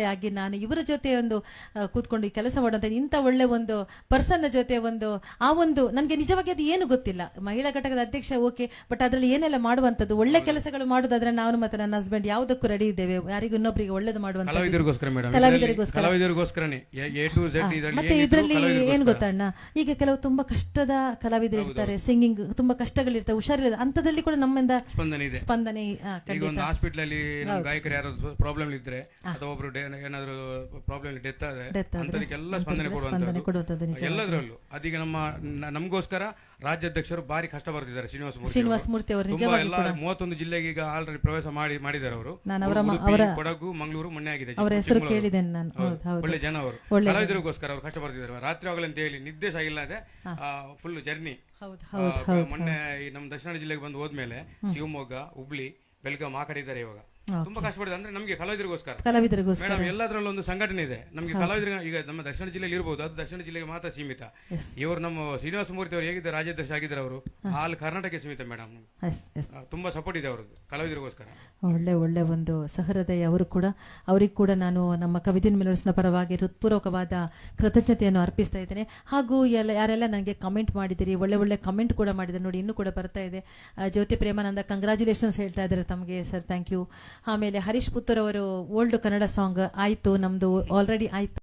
ಆಗಿ ನಾನು ಇವರ ಜೊತೆ ಒಂದು ಕೂತ್ಕೊಂಡು ಈ ಕೆಲಸ ಮಾಡುವಂತ ಇಂಥ ಒಳ್ಳೆ ಒಂದು ಪರ್ಸನ್ ಜೊತೆ ಒಂದು ನನಗೆ ನಿಜವಾಗಿ ಅದು ಏನು ಗೊತ್ತಿಲ್ಲ. ಮಹಿಳಾ ಘಟಕದ ಅಧ್ಯಕ್ಷ ಓಕೆ, ಬಟ್ ಅದರಲ್ಲಿ ಏನೆಲ್ಲ ಮಾಡುವಂತದ್ದು ಒಳ್ಳೆ ಕೆಲಸಗಳು ಮಾಡುದಾದ್ರೆ ನಾನು ಮತ್ತೆ ನನ್ನ ಹಸ್ಬೆಂಡ್ ಯಾವುದಕ್ಕೂ ರೆಡಿ ಇದ್ದೇವೆ. ಯಾರಿಗೂ ಇನ್ನೊಬ್ಬರಿಗೆ ಒಳ್ಳೇದು ಮಾಡುವಂತ ಕಲಾವಿದರಿಗೋಸ್ಕರನೇ ಮತ್ತೆ ಇದರಲ್ಲಿ ಏನು ಗೊತ್ತಣ್ಣ, ಈಗ ಕೆಲವು ತುಂಬಾ ಕಷ್ಟದ ಕಲಾವಿದರು ಇರ್ತಾರೆ, ಸಿಂಗಿಂಗ್ ತುಂಬಾ ಕಷ್ಟಗಳಿರ್ತವೆ, ಹುಷಾರಿಲ್ಲ ಅಂತದ್ರಲ್ಲಿ ಕೂಡ ನಮ್ಮಿಂದ ಸ್ಪಂದನೆ ಹಾಸ್ಪಿಟಲ್ ಅಲ್ಲಿ ಗಾಯಕರು ಯಾರು ಪ್ರಾಬ್ಲಮ್ ಇದ್ರೆ ಅಥವಾ ಒಬ್ರು ಏನಾದ್ರು ಪ್ರಾಬ್ಲಮ್ ಡೆತ್ ಆದ್ರೆ ಅಂತದಕ್ಕೆಲ್ಲ ಸ್ಪಂದನೆ ಕೊಡುವಂತದ್ದು ಎಲ್ಲದರಲ್ಲೂ. ಅದೀಗ ನಮಗೋಸ್ಕರ ರಾಜ್ಯಾಧ್ಯಕ್ಷರು ಬಾರಿ ಕಷ್ಟ ಬರ್ತಿದ್ದಾರೆ. ಶ್ರೀನಿವಾಸ ಮೂರ್ತಿ ಅವರು 31 ಜಿಲ್ಲೆಗೆ ಈಗ ಆಲ್ರೆಡಿ ಪ್ರವೇಶ ಮಾಡಿದ್ದಾರೆ ಅವರು. ಕೊಡಗು, ಮಂಗಳೂರು ಮೊನ್ನೆ ಆಗಿದೆ. ಅವರ ಹೆಸರು ಕೇಳಿದ್ದೇನೆ ನಾನು. ಒಳ್ಳೆ ಜನ ಅವರು, ಕಲಾವಿದರಿಗೋಸ್ಕರ ಅವರು ಕಷ್ಟ ಬರ್ತಿದ್ದಾರೆ. ರಾತ್ರಿ ಆಗಲಂತ ಹೇಳಿ ನಿದ್ದೆ ಸಹ ಇಲ್ಲದೆ ಫುಲ್ ಜರ್ನಿ. ಮೊನ್ನೆ ನಮ್ಮ ದಕ್ಷಿಣ ಜಿಲ್ಲೆಗೆ ಬಂದು ಹೋದ್ಮೇಲೆ ಶಿವಮೊಗ್ಗ, ಹುಬ್ಳಿ, ಬೆಳಗಾಂ ಆ ಕಡೆ ಇದ್ದಾರೆ. ಇವಾಗ ತುಂಬಾ ಕಷ್ಟಪಡಿದೆ. ಅಂದ್ರೆ ನಮಗೆ ಕಲಾವಿದರಿಗೋಸ್ಕರ ಮೇಡಮ್ ಎಲ್ಲದರಲ್ಲೂ ಒಂದು ಸಂಘಟನೆ ಇದೆ. ನಮಗೆ ಕಲಾವಿದರಿಗೆ ಈಗ ನಮ್ಮ ದಕ್ಷಿಣ ಜಿಲ್ಲೆಯಲ್ಲಿ ಇರಬಹುದು, ಅದು ದಕ್ಷಿಣ ಜಿಲ್ಲೆಗೆ ಮಾತ್ರ ಸೀಮಿತ. ಇವರು ನಮ್ಮ ಶ್ರೀನಿವಾಸ ಮೂರ್ತಿ ಅವರು ಹೇಗಿದ್ದಾರೆ, ರಾಜ್ಯಾಧ್ಯಕ್ಷ ಆಗಿದ್ದಾರೆ ಅವರು, ಆಲ್ ಕರ್ನಾಟಕ ಸೀಮಿತ ಮೇಡಮ್. ತುಂಬಾ ಸಪೋರ್ಟ್ ಇದೆ ಅವ್ರದ್ದು ಕಲಾವಿದರಿಗೋಸ್ಕರ. ಒಳ್ಳೆ ಒಂದು ಸಹೃದಯ ಅವರು ಕೂಡ. ಅವರಿಗೆ ಕೂಡ ನಾನು ನಮ್ಮ ಕವಿದಿನ ಮಿಲರ್ಸ್ನ ಪರವಾಗಿ ಹೃತ್ಪೂರ್ವಕವಾದ ಕೃತಜ್ಞತೆಯನ್ನು ಅರ್ಪಿಸ್ತಾ ಇದ್ದೇನೆ. ಹಾಗೂ ಯಾರೆಲ್ಲ ನನಗೆ ಕಮೆಂಟ್ ಮಾಡಿದಿರಿ, ಒಳ್ಳೆ ಕಮೆಂಟ್ ಕೂಡ ಮಾಡಿದ್ದಾರೆ ನೋಡಿ, ಇನ್ನೂ ಕೂಡ ಬರ್ತಾ ಇದೆ. ಜ್ಯೋತಿ ಪ್ರೇಮಾನಂದ ಕಂಗ್ರಾಚುಲೇಷನ್ಸ್ ಹೇಳ್ತಾ ಇದ್ದಾರೆ ತಮಗೆ, ಸರ್ ಥ್ಯಾಂಕ್ ಯು. ಆಮೇಲೆ ಹರೀಶ್ ಪುತ್ತೂರ್ ಅವರು ಓಲ್ಡ್ ಕನ್ನಡ ಸಾಂಗ್ ಆಯ್ತು, ನಮ್ದು ಆಲ್ರೆಡಿ ಆಯ್ತು.